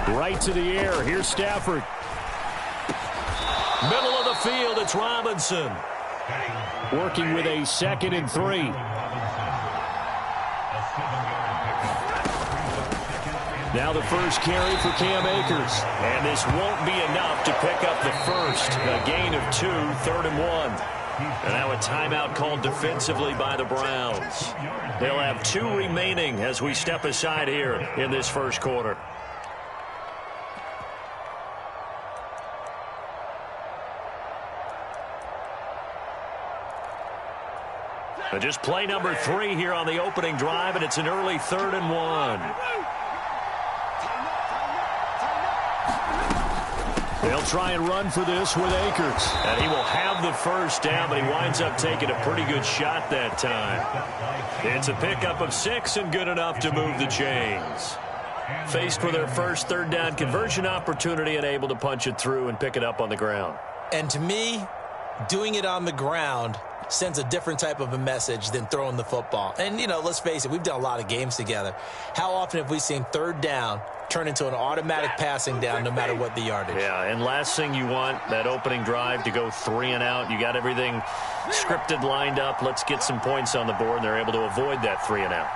Right to the air. Here's Stafford. Middle of the field, it's Robinson. Working with a 2nd and 3. Now the first carry for Cam Akers. And this won't be enough to pick up the first. A gain of 2, 3rd and 1. And now a timeout called defensively by the Browns. They'll have 2 remaining as we step aside here in this first quarter. But just play number 3 here on the opening drive, and it's an early 3rd and 1. They'll try and run for this with Akers. And he will have the first down, but he winds up taking a pretty good shot that time. It's a pickup of 6 and good enough to move the chains. Faced with their first 3rd down conversion opportunity and able to punch it through and pick it up on the ground. And to me, doing it on the ground sends a different type of a message than throwing the football. And, you know, let's face it, we've done a lot of games together. How often have we seen 3rd down turn into an automatic passing down no matter what the yardage? Yeah, and last thing you want, that opening drive to go 3 and out. You got everything scripted, lined up. Let's get some points on the board, and they're able to avoid that 3 and out.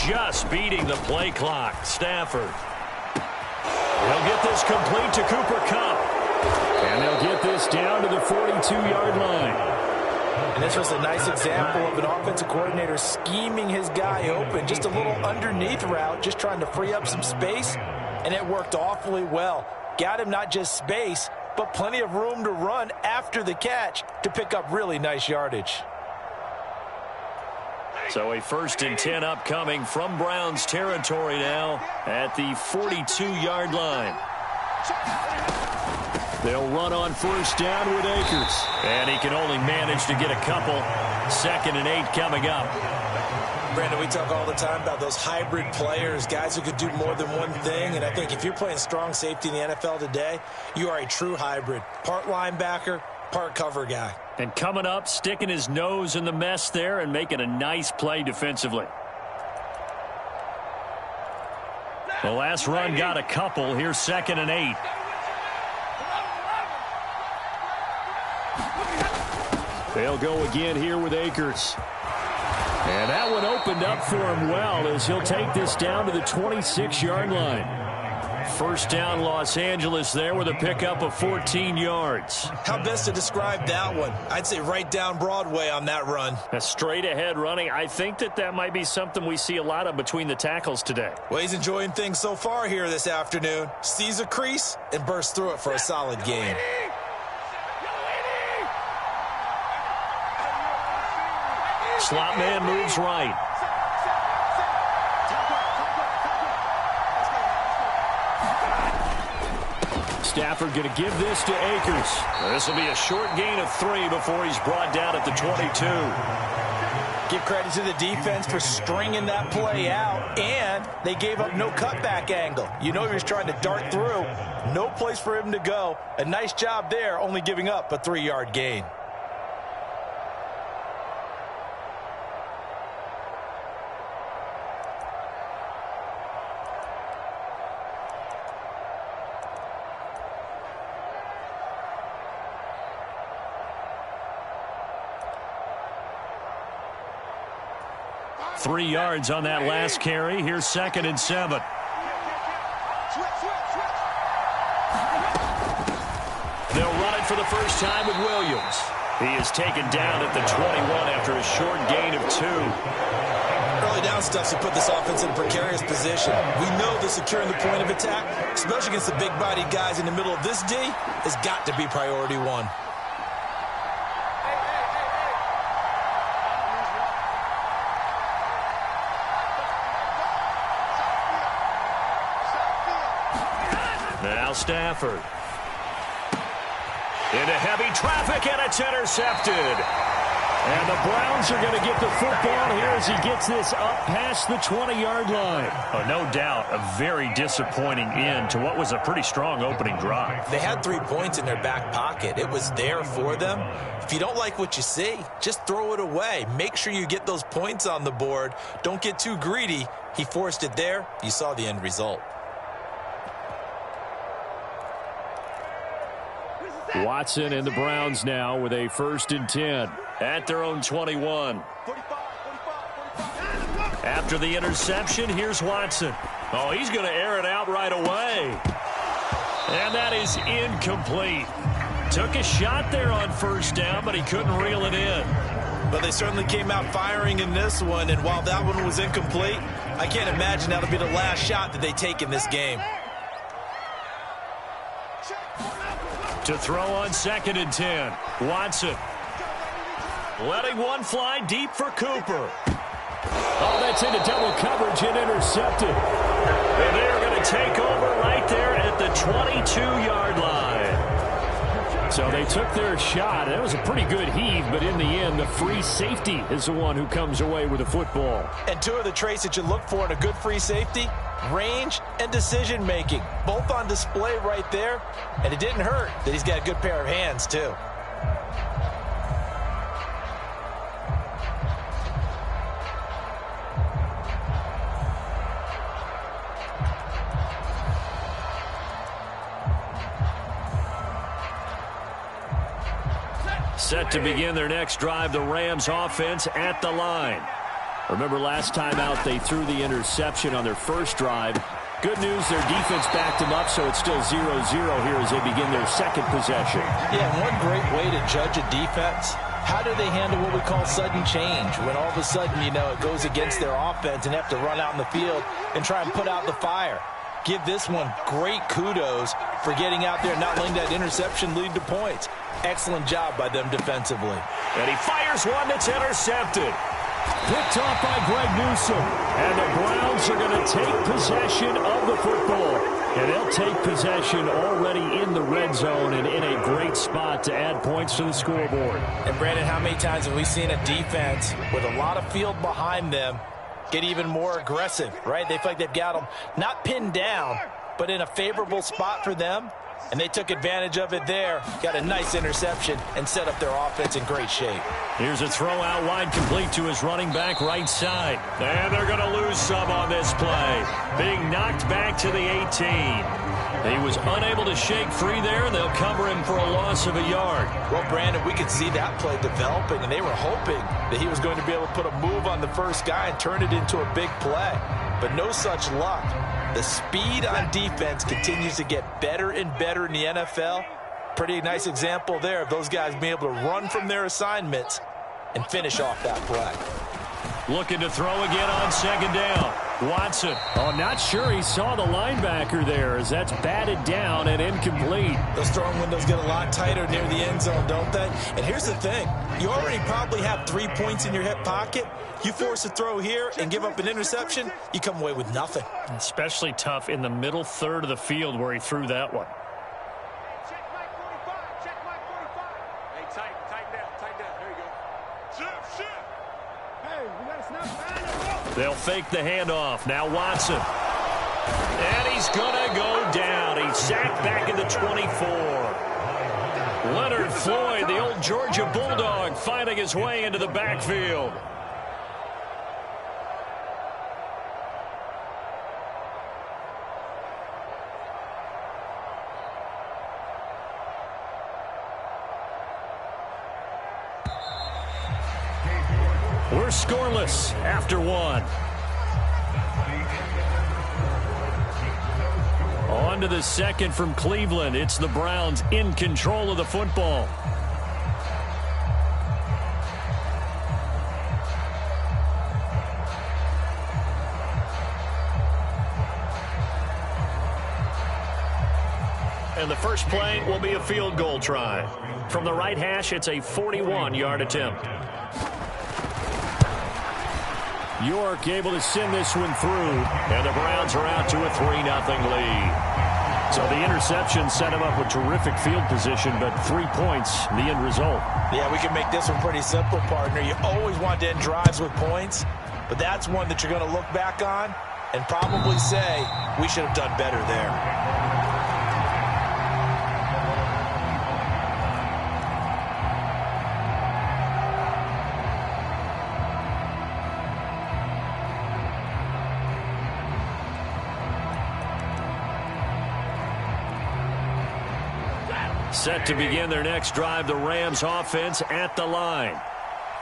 Just beating the play clock. Stafford. He'll get this complete to Cooper Kupp. And they'll get this down to the 42-yard line. And this was a nice example of an offensive coordinator scheming his guy open. Just a little underneath route, just trying to free up some space. And it worked awfully well. Got him not just space, but plenty of room to run after the catch to pick up really nice yardage. So a 1st and 10 upcoming from Browns territory now at the 42-yard line. They'll run on 1st down with Akers. And he can only manage to get a couple. 2nd and 8 coming up. Brandon, we talk all the time about those hybrid players, guys who could do more than one thing. And I think if you're playing strong safety in the NFL today, you are a true hybrid. Part linebacker, part cover guy. And coming up, sticking his nose in the mess there and making a nice play defensively. The last run got a couple. Here's 2nd and 8. They'll go again here with Akers. And that one opened up for him well as he'll take this down to the 26-yard line. 1st down Los Angeles there with a pickup of 14 yards. How best to describe that one? I'd say right down Broadway on that run. A straight ahead running. I think that might be something we see a lot of between the tackles today. Well, he's enjoying things so far here this afternoon. Sees a crease and bursts through it for a solid gain. Slot man moves right. Stafford going to give this to Akers. This will be a short gain of 3 before he's brought down at the 22. Give credit to the defense for stringing that play out, and they gave up no cutback angle. You know he was trying to dart through. No place for him to go. A nice job there, only giving up a 3-yard gain. Three yards on that last carry. Here's 2nd and 7. They'll run it for the first time with Williams. He is taken down at the 21 after a short gain of 2. Early down stuffs will put this offense in a precarious position. We know that securing the point of attack, especially against the big-bodied guys in the middle of this D, has got to be priority 1. Now Stafford. Into heavy traffic, and it's intercepted. And the Browns are going to get the football here as he gets this up past the 20-yard line. Oh, no doubt, a very disappointing end to what was a pretty strong opening drive. They had 3 points in their back pocket. It was there for them. If you don't like what you see, just throw it away. Make sure you get those points on the board. Don't get too greedy. He forced it there. You saw the end result. Watson and the Browns now with a 1st and 10 at their own 21. After the interception, here's Watson. Oh, he's going to air it out right away. And that is incomplete. Took a shot there on 1st down, but he couldn't reel it in. But they certainly came out firing in this one, and while that one was incomplete, I can't imagine that'll be the last shot that they take in this game. To throw on 2nd and 10. Watson. Letting one fly deep for Cooper. Oh, that's into double coverage and intercepted. And they're going to take over right there at the 22-yard line. So they took their shot. That was a pretty good heave, but in the end, the free safety is the one who comes away with the football. And 2 of the traits that you look for in a good free safety, range and decision-making, both on display right there. And it didn't hurt that he's got a good pair of hands, too. Set to begin their next drive, the Rams offense at the line. Remember last time out they threw the interception on their first drive. Good news, their defense backed them up, so it's still 0-0 here as they begin their second possession. Yeah, one great way to judge a defense, how do they handle what we call sudden change? When all of a sudden, you know, it goes against their offense and have to run out in the field and try and put out the fire. Give this one great kudos for getting out there and not letting that interception lead to points. Excellent job by them defensively. And he fires one that's intercepted. Picked off by Greg Newsome. And the Browns are going to take possession of the football. And they'll take possession already in the red zone and in a great spot to add points to the scoreboard. And Brandon, how many times have we seen a defense with a lot of field behind them get even more aggressive, right? They feel like they've got them not pinned down, but in a favorable spot for them. And they took advantage of it there. Got a nice interception and set up their offense in great shape. Here's a throw out wide complete to his running back right side. And they're going to lose some on this play. Being knocked back to the 18. He was unable to shake free there, and they'll cover him for a loss of a yard. Well, Brandon, we could see that play developing, and they were hoping that he was going to be able to put a move on the first guy and turn it into a big play. But no such luck. The speed on defense continues to get better and better in the NFL. Pretty nice example there of those guys being able to run from their assignments and finish off that play. Looking to throw again on 2nd down. Watson. Oh, not sure he saw the linebacker there as that's batted down and incomplete. Those throwing windows get a lot tighter near the end zone, don't they? And here's the thing. You already probably have 3 points in your hip pocket. You force a throw here and give up an interception, you come away with nothing. Especially tough in the middle third of the field where he threw that one. Check Mike 45. Check Mike 45. Hey, tighten down. Tighten down. There you go. Shift. Hey, we got to snap behind. They'll fake the handoff. Now Watson. And he's going to go down. He's sacked back at the 24. Leonard Floyd, the old Georgia Bulldog, finding his way into the backfield. We're scoreless after one. On to the second from Cleveland. It's the Browns in control of the football. And the first play will be a field goal try. From the right hash, it's a 41-yard attempt. York able to send this one through, and the Browns are out to a 3-0 lead. So the interception set him up with terrific field position, but 3 points, the end result. Yeah, we can make this one pretty simple, partner. You always want to end drives with points, but that's one that you're going to look back on and probably say, we should have done better there. Set to begin their next drive, the Rams offense at the line.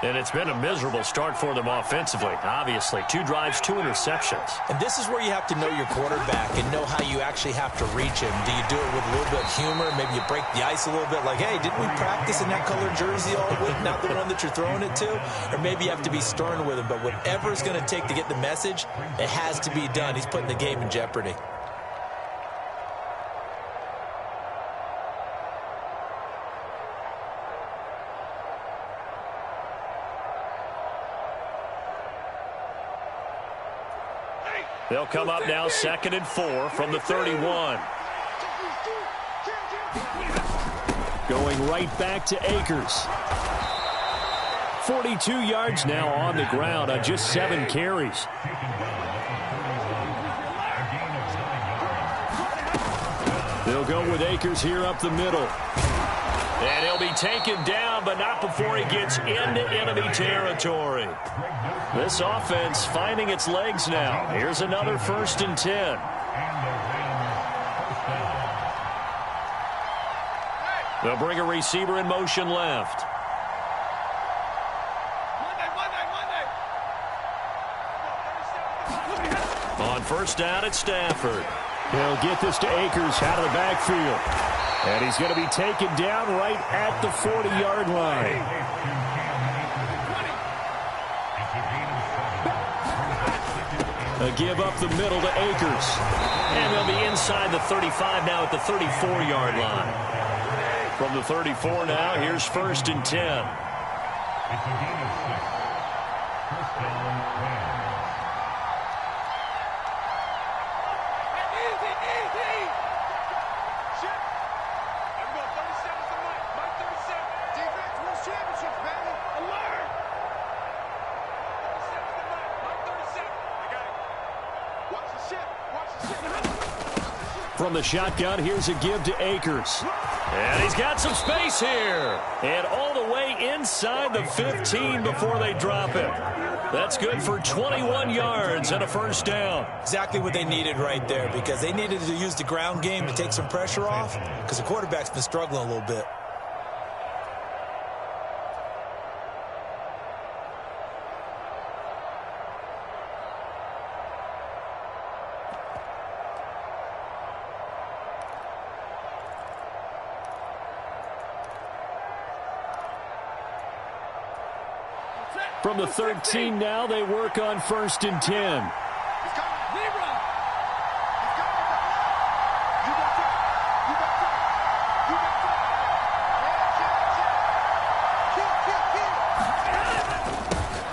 And it's been a miserable start for them offensively. Obviously, 2 drives, 2 interceptions. And this is where you have to know your quarterback and know how you actually have to reach him. Do you do it with a little bit of humor? Maybe you break the ice a little bit like, hey, didn't we practice in that colored jersey all week, not the one that you're throwing it to? Or maybe you have to be stern with him. But whatever it's going to take to get the message, it has to be done. He's putting the game in jeopardy. They'll come up now 2nd and 4 from the 31. Going right back to Akers. 42 yards now on the ground on just 7 carries. They'll go with Akers here up the middle. And he'll be taken down, but not before he gets into enemy territory. This offense finding its legs now. Here's another 1st and 10. They'll bring a receiver in motion left. On 1st down, it's Stafford. They'll get this to Akers out of the backfield. And he's going to be taken down right at the 40-yard line. A give up the middle to Akers. And they'll be inside the 35 now at the 34-yard line. From the 34 now, here's 1st and 10. From the shotgun, here's a give to Akers. And he's got some space here. And all the way inside the 15 before they drop it. That's good for 21 yards and a 1st down. Exactly what they needed right there, because they needed to use the ground game to take some pressure off, because the quarterback's been struggling a little bit. From the 13 now, they work on 1st and 10.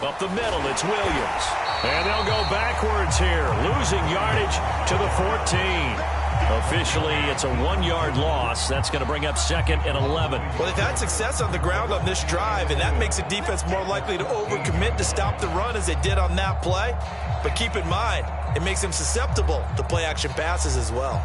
Up the middle, it's Williams. And they'll go backwards here, losing yardage to the 14. Officially, it's a 1-yard loss. That's going to bring up 2nd and 11. Well, they've had success on the ground on this drive, and that makes the defense more likely to overcommit to stop the run as they did on that play. But keep in mind, it makes them susceptible to play-action passes as well.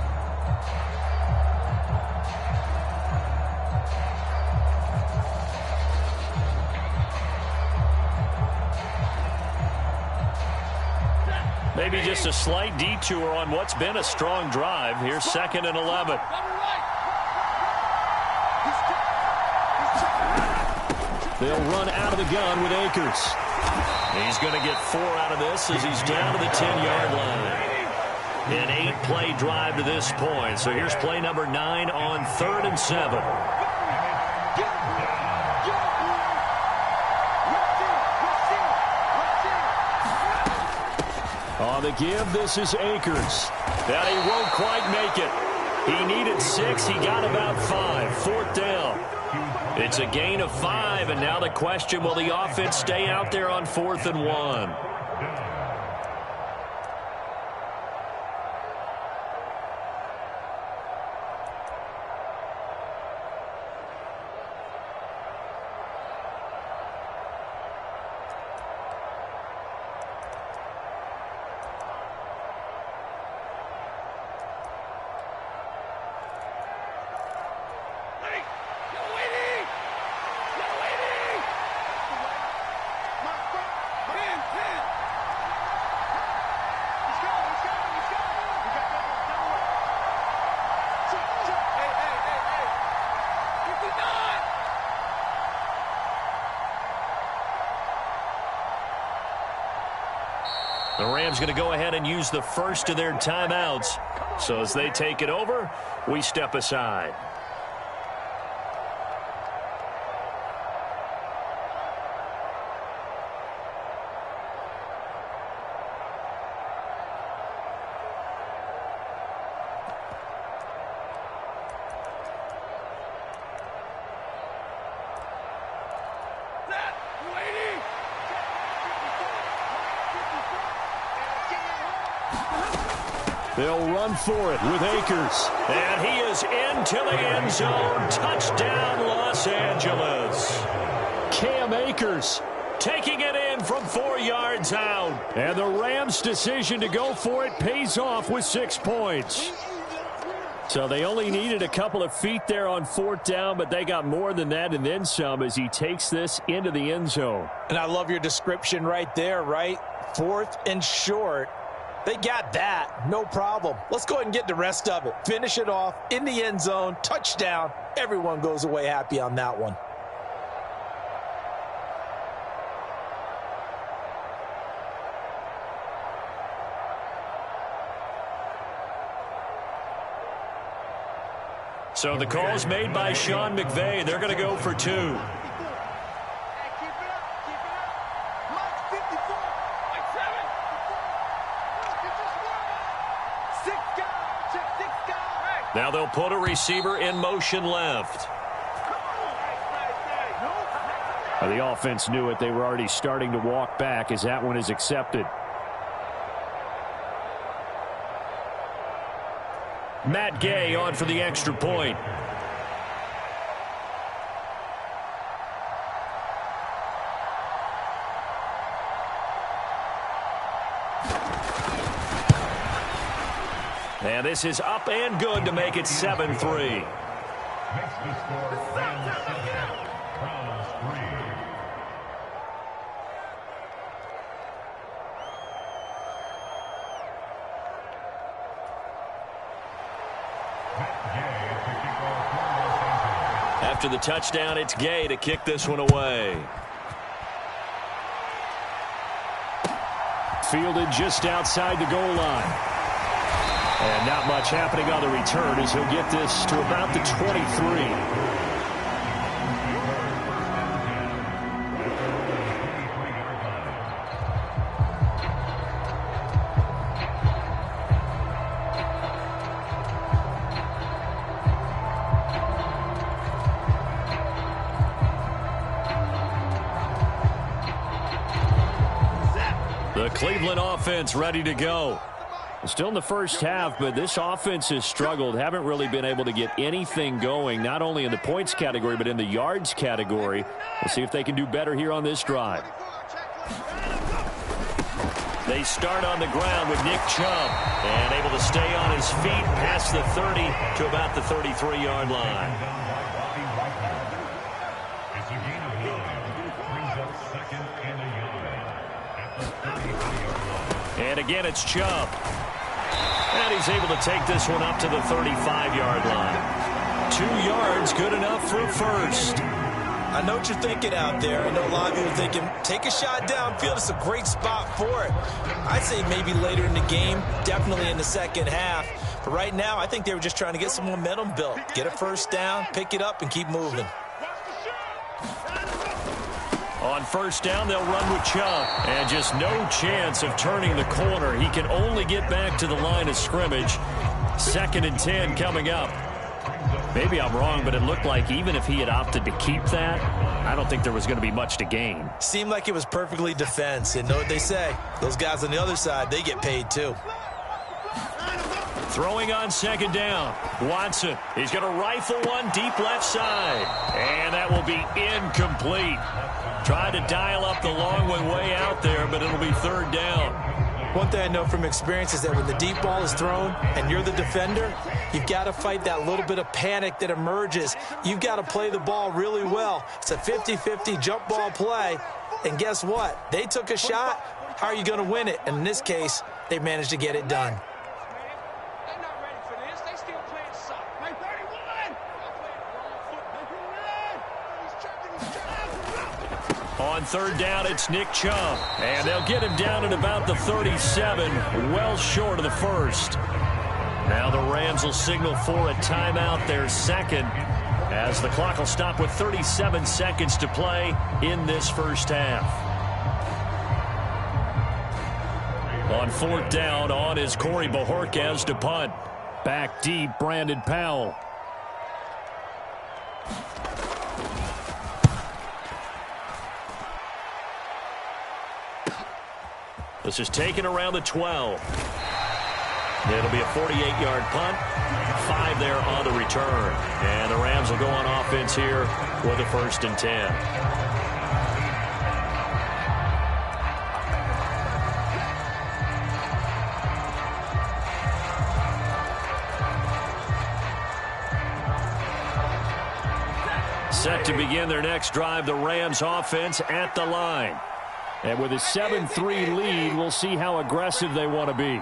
Maybe just a slight detour on what's been a strong drive. Here's 2nd and 11. They'll run out of the gun with Akers. He's going to get 4 out of this as he's down to the 10-yard line. An 8-play drive to this point. So here's play number 9 on 3rd and 7. On the give, this is Akers. That he won't quite make it. He needed 6. He got about 5. 4th down. It's a gain of 5, and now the question, will the offense stay out there on 4th and 1? The Rams going to go ahead and use the first of their timeouts. So as they take it over, we step aside. They'll run for it with Akers. And he is into the end zone. Touchdown, Los Angeles. Cam Akers taking it in from 4 yards out. And the Rams' decision to go for it pays off with 6 points. So they only needed a couple of feet there on 4th down, but they got more than that and then some as he takes this into the end zone. And I love your description right there, right? 4th and short. They got that. No problem. Let's go ahead and get the rest of it. Finish it off in the end zone. Touchdown. Everyone goes away happy on that one. So the call's made by Sean McVay. They're going to go for 2. Now they'll put a receiver in motion left. The offense knew it. They were already starting to walk back as that one is accepted. Matt Gay on for the extra point. And this is up and good to make it 7-3. After the touchdown, it's Gay to kick this one away. Fielded just outside the goal line. And not much happening on the return as he'll get this to about the 23. The Cleveland offense ready to go. Still in the first half, but this offense has struggled. Haven't really been able to get anything going, not only in the points category, but in the yards category. We'll see if they can do better here on this drive. They start on the ground with Nick Chubb, and able to stay on his feet past the 30 to about the 33-yard line. And again, it's Chubb. And he's able to take this one up to the 35-yard line. 2 yards, good enough for a first. I know what you're thinking out there. I know a lot of you are thinking, take a shot downfield. It's a great spot for it. I'd say maybe later in the game, definitely in the second half. But right now, I think they were just trying to get some momentum built. Get a first down, pick it up, and keep moving. On first down, they'll run with Chubb. And just no chance of turning the corner. He can only get back to the line of scrimmage. 2nd and 10 coming up. Maybe I'm wrong, but it looked like even if he had opted to keep that, I don't think there was going to be much to gain. Seemed like it was perfectly defense. And know what they say? Those guys on the other side, they get paid too. Throwing on 2nd down. Watson. He's going to rifle one deep left side. And that will be incomplete. Tried to dial up the long one way out there, but it'll be 3rd down. One thing I know from experience is that when the deep ball is thrown and you're the defender, you've got to fight that little bit of panic that emerges. You've got to play the ball really well. It's a 50-50 jump ball play. And guess what? They took a shot. How are you going to win it? And in this case, they managed to get it done. On third down, it's Nick Chubb. And they'll get him down at about the 37, well short of the first. Now the Rams will signal for a timeout, their second, as the clock will stop with 37 seconds to play in this first half. On fourth down, on is Corey Bojorquez to punt. Back deep, Brandon Powell. This is taken around the 12. It'll be a 48-yard punt. 5 there on the return. And the Rams will go on offense here with a 1st and 10. Set to begin their next drive, the Rams offense at the line. And with a 7-3 lead, we'll see how aggressive they want to be.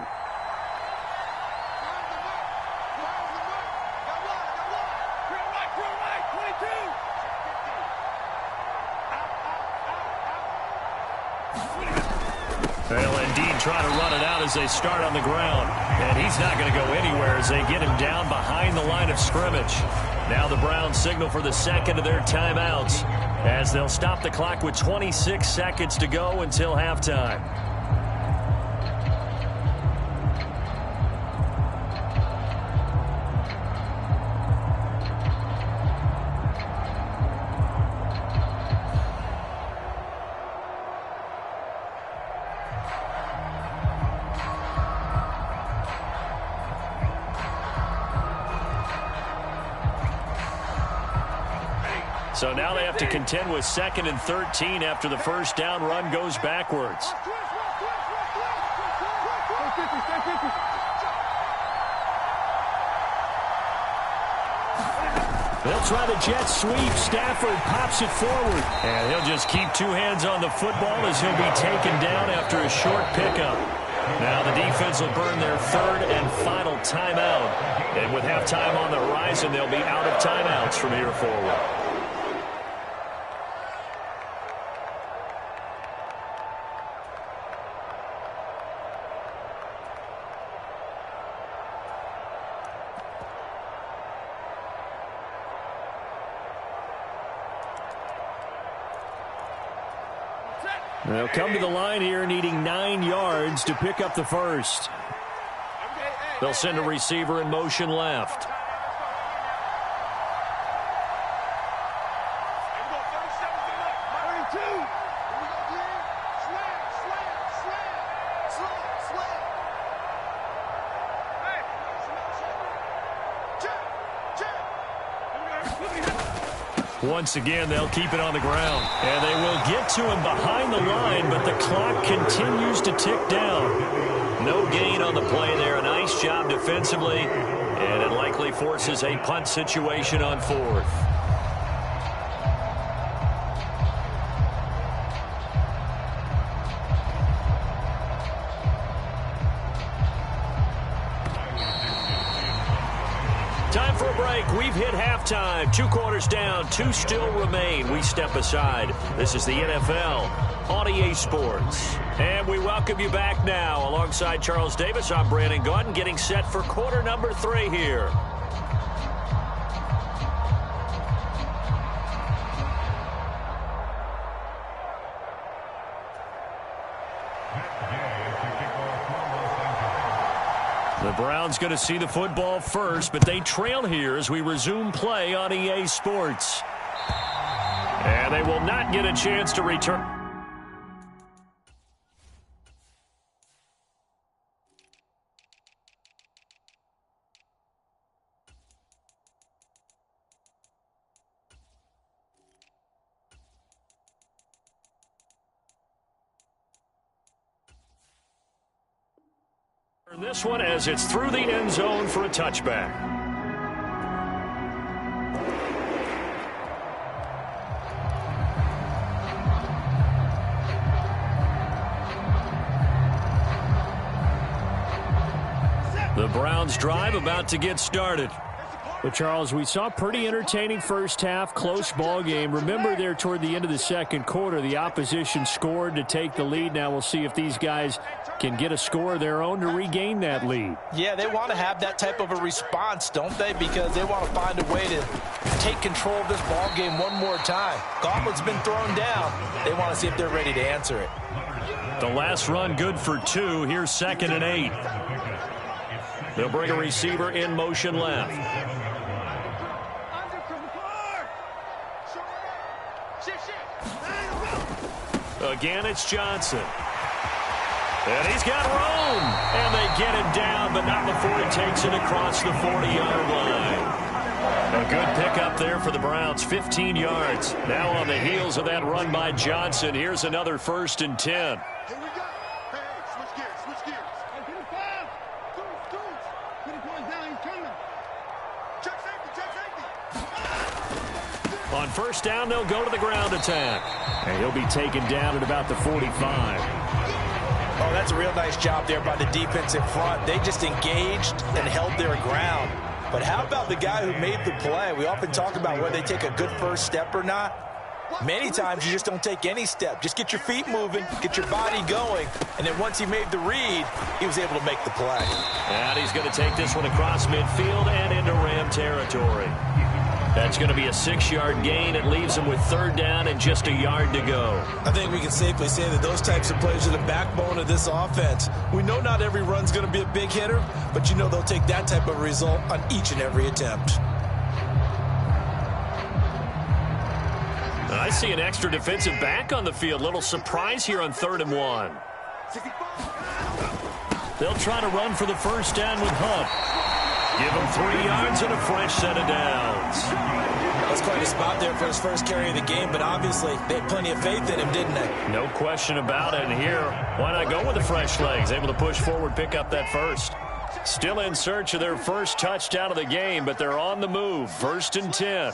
They'll indeed try to run it out as they start on the ground. And he's not going to go anywhere as they get him down behind the line of scrimmage. Now the Browns signal for the second of their timeouts as they'll stop the clock with 26 seconds to go until halftime. So now they have to contend with 2nd and 13 after the first down run goes backwards. They'll try the jet sweep. Stafford pops it forward. And he'll just keep 2 hands on the football as he'll be taken down after a short pickup. Now the defense will burn their 3rd and final timeout. And with halftime on the horizon, they'll be out of timeouts from here forward. They'll come to the line here needing 9 yards to pick up the first. They'll send a receiver in motion left. Once again, they'll keep it on the ground. And they will get to him behind the line, but the clock continues to tick down. No gain on the play there. A nice job defensively. And it likely forces a punt situation on 4th. Time for a break. We've hit halftime. 2 quarters down. 2 still remain. We step aside. This is the NFL on EA Sports. And we welcome you back now. Alongside Charles Davis, I'm Brandon Gaudin, getting set for quarter number 3 here. The Browns going to see the football first, but they trail here as we resume play on EA Sports. And they will not get a chance to return. This one as it's through the end zone for a touchback. The Browns drive about to get started. Well, Charles, we saw pretty entertaining first half, close ball game. Remember there toward the end of the second quarter, the opposition scored to take the lead. Now we'll see if these guys can get a score of their own to regain that lead. Yeah, they want to have that type of a response, don't they? Because they want to find a way to take control of this ball game one more time. Gauntlet's been thrown down. They want to see if they're ready to answer it. The last run good for 2. Here's 2nd and 8. They'll bring a receiver in motion left. Again, it's Johnson. And he's got room. And they get him down, but not before he takes it across the 40-yard line. A good pickup there for the Browns, 15 yards. Now on the heels of that run by Johnson, here's another 1st and 10. Here we go. Hey, switch gears, switch gears. Hey, get it down. Get it going down, he's coming. Check safety, check safety. On 1st down, they'll go to the ground attack. And he'll be taken down at about the 45. Oh, that's a real nice job there by the defensive front. They just engaged and held their ground. But how about the guy who made the play? We often talk about whether they take a good first step or not. Many times you just don't take any step. Just get your feet moving, get your body going, and then once he made the read, he was able to make the play. And he's going to take this one across midfield and into Ram territory. That's going to be a 6-yard gain. It leaves them with 3rd down and just a yard to go. I think we can safely say that those types of plays are the backbone of this offense. We know not every run's going to be a big hitter, but you know they'll take that type of result on each and every attempt. I see an extra defensive back on the field. Little surprise here on 3rd and 1. They'll try to run for the 1st down with Hunt. Give him 3 yards and a fresh set of downs. That's quite a spot there for his first carry of the game, but obviously they had plenty of faith in him, didn't they? No question about it. And here, why not go with the fresh legs? Able to push forward, pick up that first. Still in search of their first touchdown of the game, but they're on the move. 1st and 10.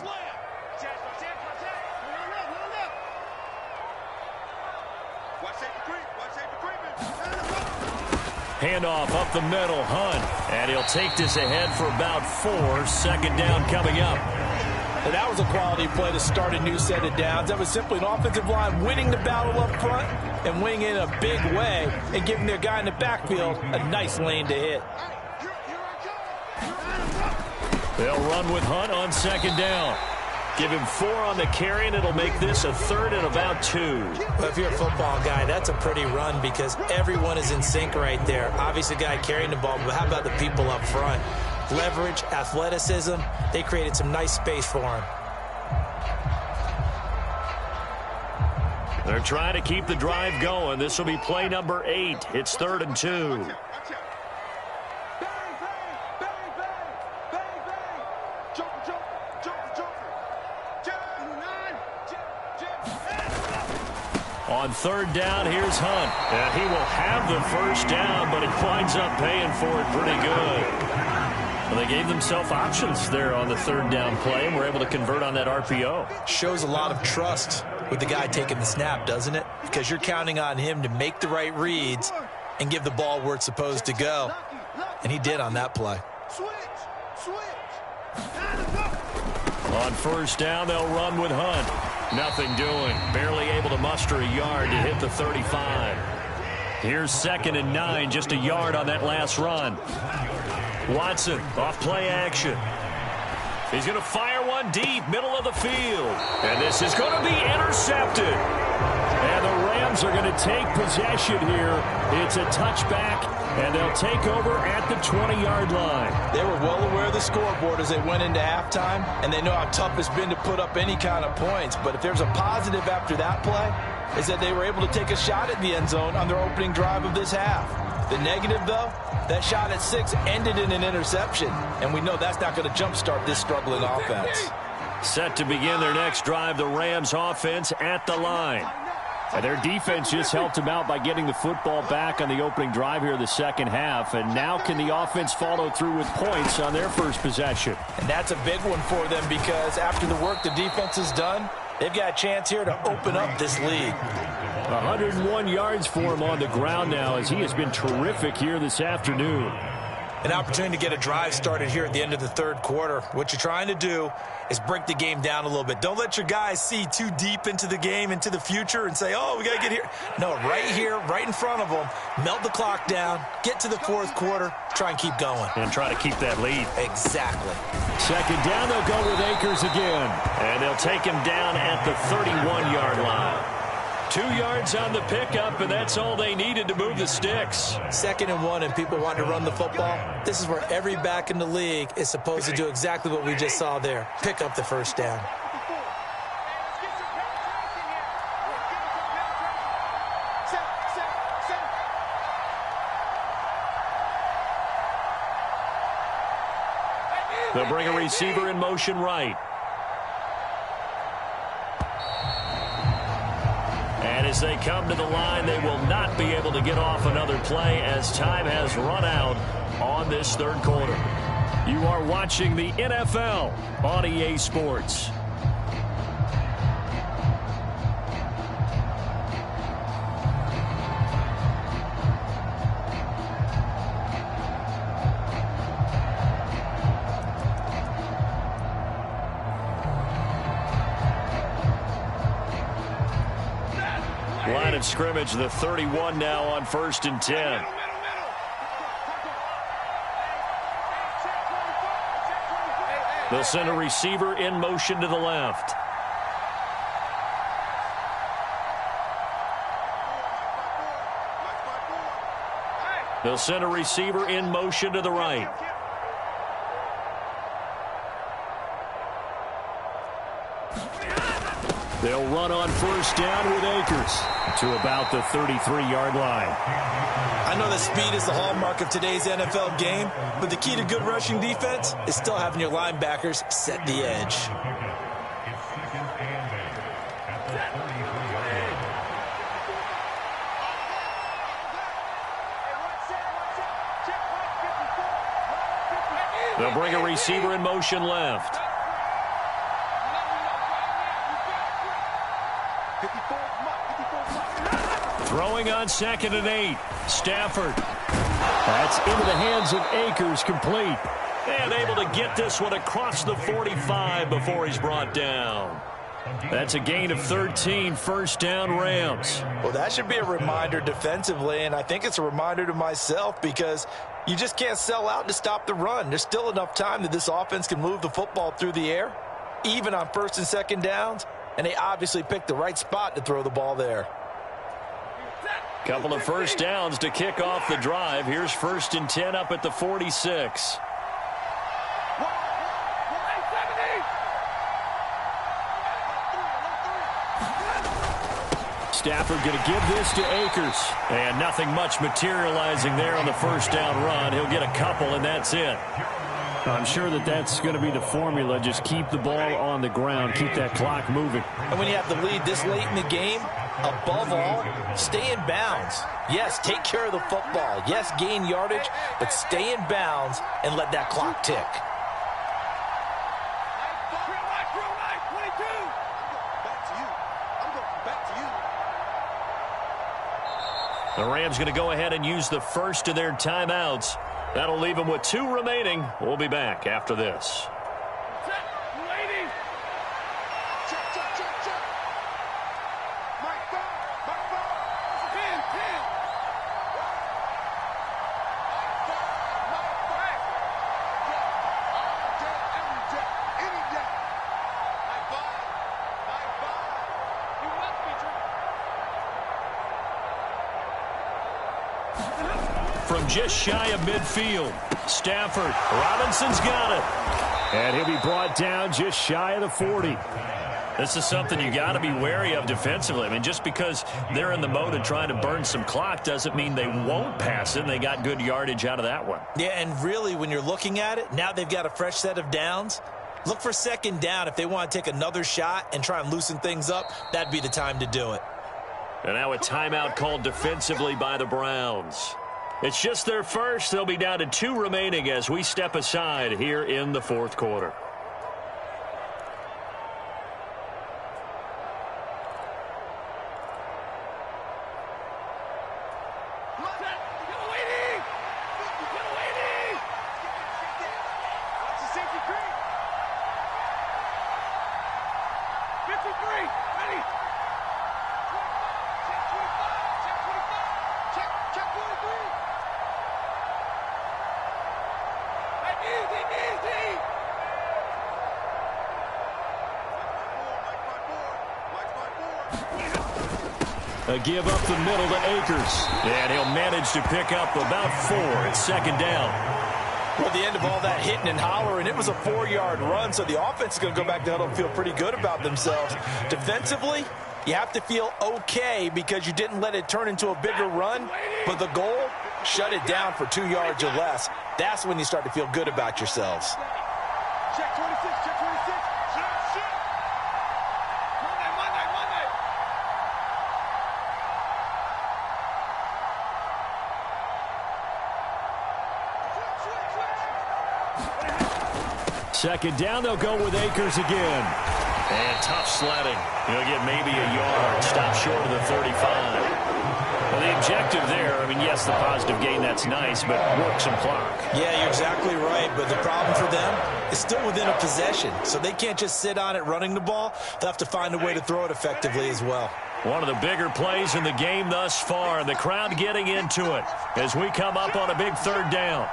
Handoff up the middle, Hunt. And he'll take this ahead for about 4. 2nd down coming up. And that was a quality play to start a new set of downs. That was simply an offensive line winning the battle up front and winning in a big way and giving their guy in the backfield a nice lane to hit. They'll run with Hunt on 2nd down. Give him 4 on the carry, and it'll make this a 3rd and about 2. Well, if you're a football guy, that's a pretty run because everyone is in sync right there. Obviously, the guy carrying the ball, but how about the people up front? Leverage, athleticism, they created some nice space for him. They're trying to keep the drive going. This will be play number 8. It's 3rd and 2. On 3rd down, here's Hunt. And he will have the 1st down, but he winds up paying for it pretty good. Well, they gave themselves options there on the 3rd down play and were able to convert on that RPO. Shows a lot of trust with the guy taking the snap, doesn't it? Because you're counting on him to make the right reads and give the ball where it's supposed to go. And he did on that play. On 1st down, they'll run with Hunt. Nothing doing. Barely able to muster a yard to hit the 35. Here's 2nd and 9, just a yard on that last run. Watson off play action. He's going to fire one deep, middle of the field. And this is going to be intercepted. And the Rams are going to take possession here. It's a touchback, and they'll take over at the 20-yard line. They were well aware of the scoreboard as they went into halftime, and they know how tough it's been to put up any kind of points. But if there's a positive after that play, is that they were able to take a shot at the end zone on their opening drive of this half. The negative, though, that shot at 6 ended in an interception, and we know that's not going to jumpstart this struggling offense. Set to begin their next drive, the Rams offense at the line. And their defense just helped them out by getting the football back on the opening drive here in the second half. And now can the offense follow through with points on their first possession? And that's a big one for them because after the work the defense has done, they've got a chance here to open up this lead. 101 yards for him on the ground now as he has been terrific here this afternoon. An opportunity to get a drive started here at the end of the third quarter. What you're trying to do is break the game down a little bit. Don't let your guys see too deep into the game, into the future, and say, oh, we got to get here. No, right here, right in front of them, melt the clock down, get to the fourth quarter, try and keep going. And try to keep that lead. Exactly. Second down, they'll go with Akers again. And they'll take him down at the 31-yard line. 2 yards on the pickup, and that's all they needed to move the sticks. 2nd and 1, and people want to run the football. This is where every back in the league is supposed to do exactly what we just saw there. Pick up the first down. They'll bring a receiver in motion right. And as they come to the line, they will not be able to get off another play as time has run out on this third quarter. You are watching the NFL on EA Sports. Line of scrimmage, the 31 now on 1st and 10. They'll send a receiver in motion to the left. They'll send a receiver in motion to the right. They'll run on 1st down with Akers to about the 33-yard line. I know that speed is the hallmark of today's NFL game, but the key to good rushing defense is still having your linebackers set the edge. They'll bring a receiver in motion left. Throwing on 2nd and 8. Stafford. That's into the hands of Akers, complete. And able to get this one across the 45 before he's brought down. That's a gain of 13, 1st down Rams. Well, that should be a reminder defensively, and I think it's a reminder to myself because you just can't sell out to stop the run. There's still enough time that this offense can move the football through the air, even on 1st and 2nd downs, and they obviously picked the right spot to throw the ball there. Couple of 1st downs to kick off the drive. Here's 1st and 10 up at the 46. Stafford going to give this to Akers. And nothing much materializing there on the 1st down run. He'll get a couple, and that's it. I'm sure that that's going to be the formula. Just keep the ball on the ground. Keep that clock moving. And when you have the lead this late in the game, above all, stay in bounds. Yes, take care of the football. Yes, gain yardage, but stay in bounds and let that clock tick. The Rams going to go ahead and use the first of their timeouts. That'll leave them with 2 remaining. We'll be back after this. From just shy of midfield, Stafford. Robinson's got it. And he'll be brought down just shy of the 40. This is something you got to be wary of defensively. I mean, just because they're in the mode of trying to burn some clock doesn't mean they won't pass it. And they got good yardage out of that one. Yeah, and really, when you're looking at it, now they've got a fresh set of downs. Look for 2nd down. If they want to take another shot and try and loosen things up, that'd be the time to do it. And now a timeout called defensively by the Browns. It's just their first. They'll be down to 2 remaining as we step aside here in the 4th quarter. A give up the middle to Akers. And he'll manage to pick up about 4 at second down. Well, at the end of all that hitting and hollering, it was a 4-yard run, so the offense is going to go back to huddle and feel pretty good about themselves. Defensively, you have to feel okay because you didn't let it turn into a bigger run, but the goal, shut it down for 2 yards or less. That's when you start to feel good about yourselves. Check 26, check 26. Shit. Monday. Second down, they'll go with Akers again. And tough sledding. He'll get maybe a yard. Stop short of the 35. Well, the objective there, I mean, yes, the positive gain, that's nice, but work some clock. Yeah, you're exactly right, but the problem for them is still within a possession, so they can't just sit on it running the ball. They'll have to find a way to throw it effectively as well. One of the bigger plays in the game thus far, and the crowd getting into it as we come up on a big third down.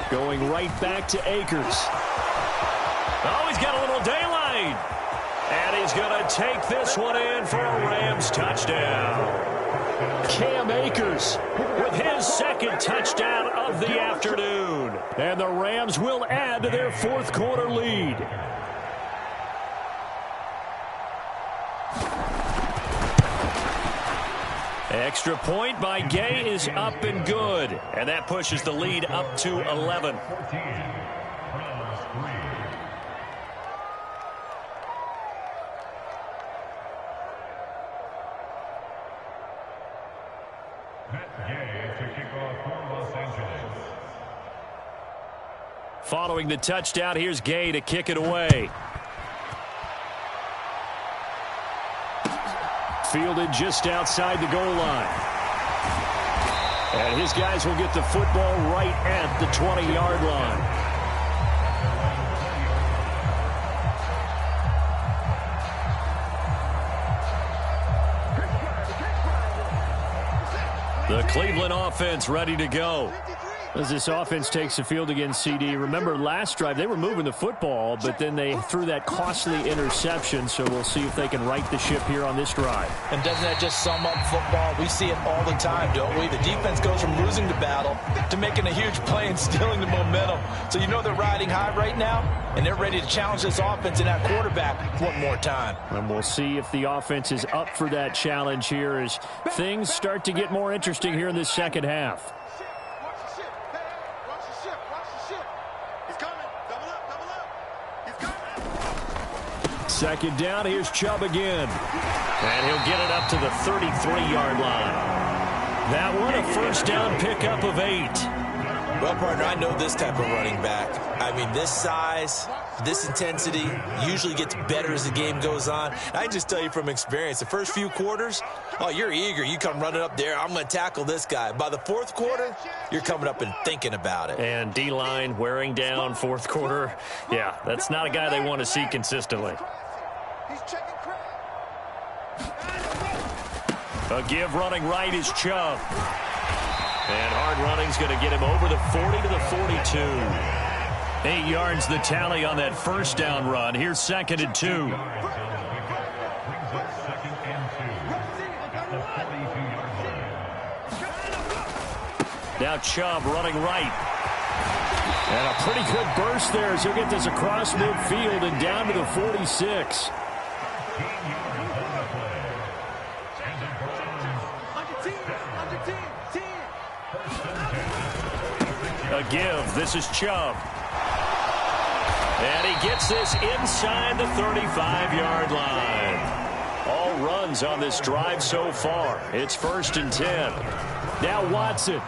Going right back to Akers. Oh, he's got a little daylight. And he's going to take this one in for a Rams touchdown. Cam Akers with his second touchdown of the afternoon. And the Rams will add to their fourth quarter lead. Extra point by Gay is up and good. And that pushes the lead up to 11. Following the touchdown, here's Gay to kick it away. Fielded just outside the goal line. And his guys will get the football right at the 20-yard line. The Cleveland offense ready to go. As this offense takes the field against CD, remember last drive they were moving the football, but then they threw that costly interception, so we'll see if they can right the ship here on this drive. And doesn't that just sum up football? We see it all the time, don't we? The defense goes from losing the battle to making a huge play and stealing the momentum. So you know they're riding high right now, and they're ready to challenge this offense and that quarterback one more time. And we'll see if the offense is up for that challenge here as things start to get more interesting here in this second half. Second down, here's Chubb again. And he'll get it up to the 33-yard line. That one, a first down pickup of 8. Well, partner, I know this type of running back. I mean, this size, this intensity usually gets better as the game goes on. I can just tell you from experience, the first few quarters, oh, you're eager. You come running up there, I'm going to tackle this guy. By the fourth quarter, you're coming up and thinking about it. And D-line wearing down fourth quarter. Yeah, that's not a guy they want to see consistently. A give running right is Chubb. And hard running's going to get him over the 40 to the 42. 8 yards the tally on that first down run. Here's second and 2. Now Chubb running right. And a pretty good burst there as he'll get this across midfield and down to the 46. A give. This is Chubb. And he gets this inside the 35-yard line. All runs on this drive so far. It's first and 10. Now Watson.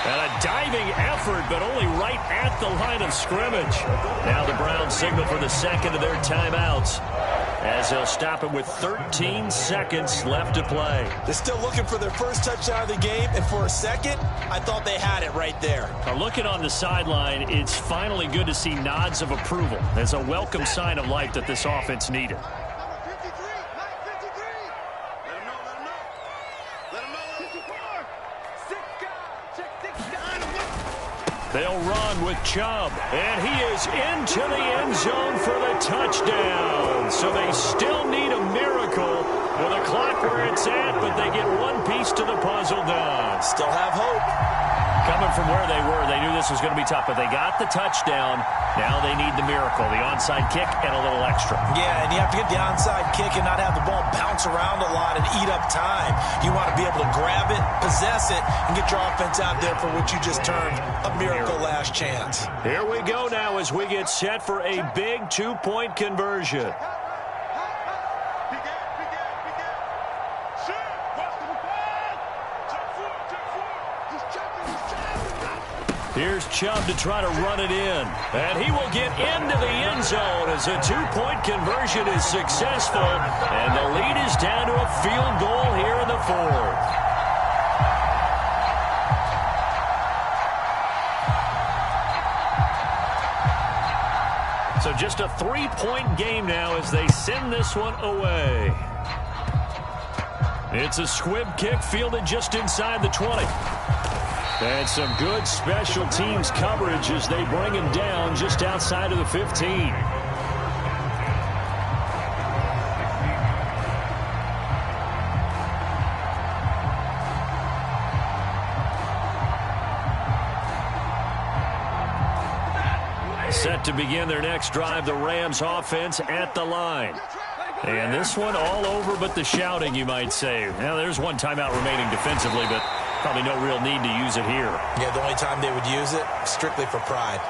And a diving effort, but only right at the line of scrimmage. Now the Browns signal for the second of their timeouts. as they'll stop it with 13 seconds left to play. They're still looking for their first touchdown of the game, and for a second, I thought they had it right there. Now looking on the sideline, it's finally good to see nods of approval. It's a welcome sign of life that this offense needed. They'll run with Chubb, and he is into the end zone for the touchdown. So they still need a miracle with a clock where it's at, but they get one piece to the puzzle done. Still have hope. Coming from where they were, they knew this was going to be tough, but they got the touchdown. Now they need the miracle, the onside kick and a little extra. Yeah, and you have to get the onside kick and not have the ball bounce around a lot and eat up time. You want to be able to grab it, possess it, and get your offense out there for what you just termed a miracle last chance. Here we go now as we get set for a big two-point conversion. Here's Chubb to try to run it in. And he will get into the end zone as a two-point conversion is successful. And the lead is down to a field goal here in the fourth. So just a three-point game now as they send this one away. It's a squib kick fielded just inside the 20. And some good special teams coverage as they bring him down just outside of the 15. Set to begin their next drive, the Rams offense at the line. And this one all over but the shouting, you might say. Now, there's one timeout remaining defensively, but probably no real need to use it here. Yeah, the only time they would use it, strictly for pride.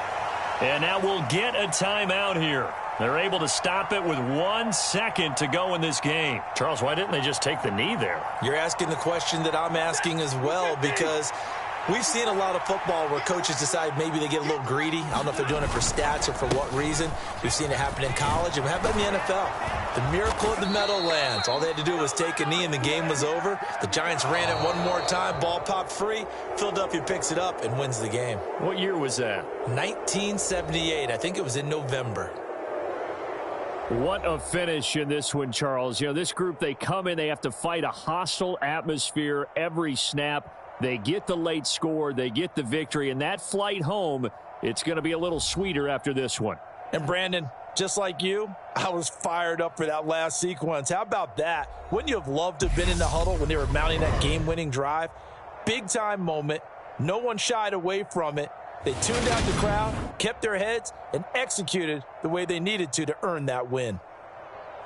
And now we'll get a timeout here. They're able to stop it with 1 second to go in this game. Charles, why didn't they just take the knee there? You're asking the question that I'm asking as well, because we've seen a lot of football where coaches decide maybe they get a little greedy. I don't know if they're doing it for stats or for what reason. We've seen it happen in college, and we have it in the NFL. The miracle of the Meadowlands. All they had to do was take a knee, and the game was over. The Giants ran it one more time. Ball popped free. Philadelphia picks it up and wins the game. What year was that? 1978. I think it was in November. What a finish in this one, Charles. You know, this group, they come in, they have to fight a hostile atmosphere every snap. They get the late score, they get the victory, and that flight home, it's going to be a little sweeter after this one. And Brandon, just like you, I was fired up for that last sequence. How about that? Wouldn't you have loved to have been in the huddle when they were mounting that game-winning drive? Big-time moment. No one shied away from it. They tuned out the crowd, kept their heads, and executed the way they needed to earn that win.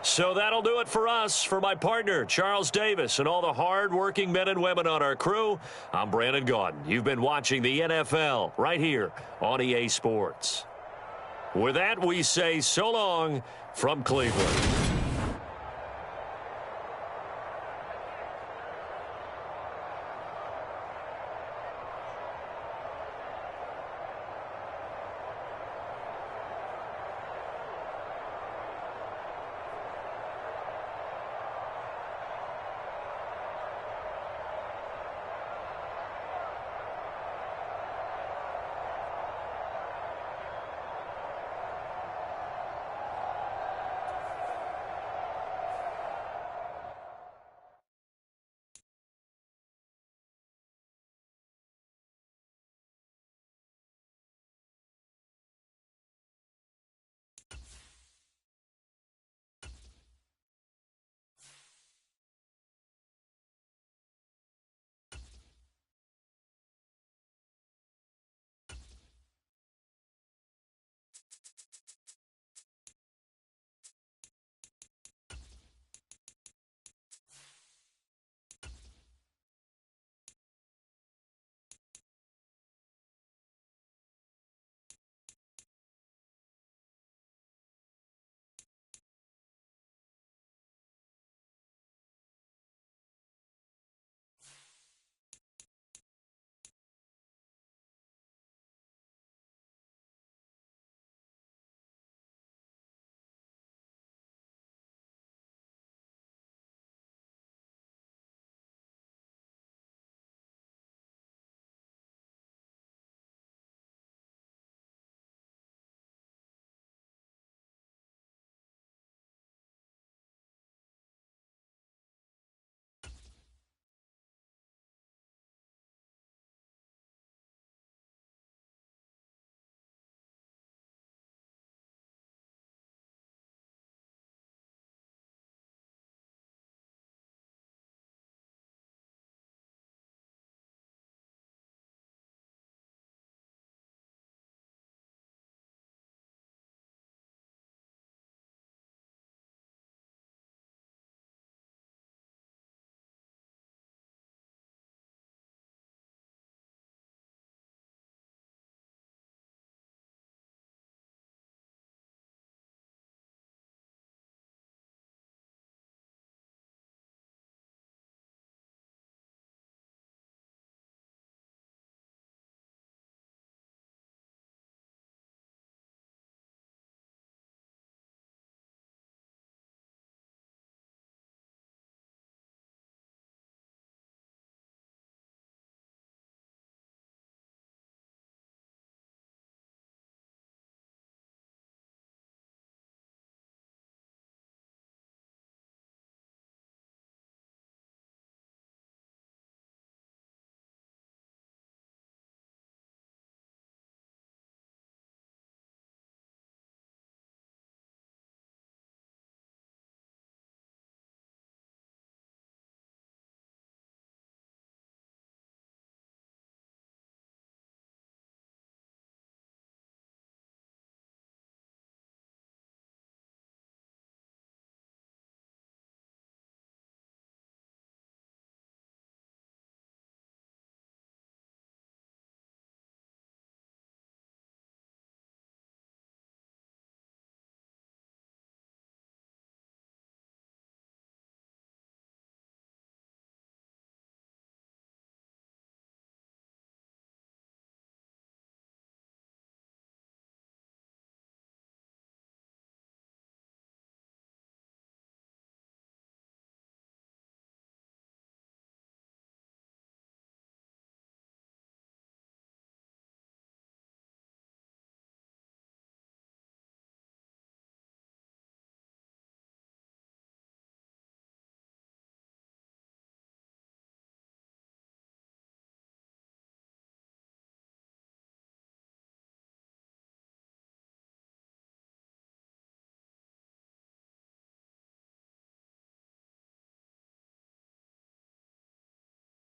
So that'll do it for us. For my partner, Charles Davis, and all the hard-working men and women on our crew, I'm Brandon Gaudin. You've been watching the NFL right here on EA Sports. With that, we say so long from Cleveland.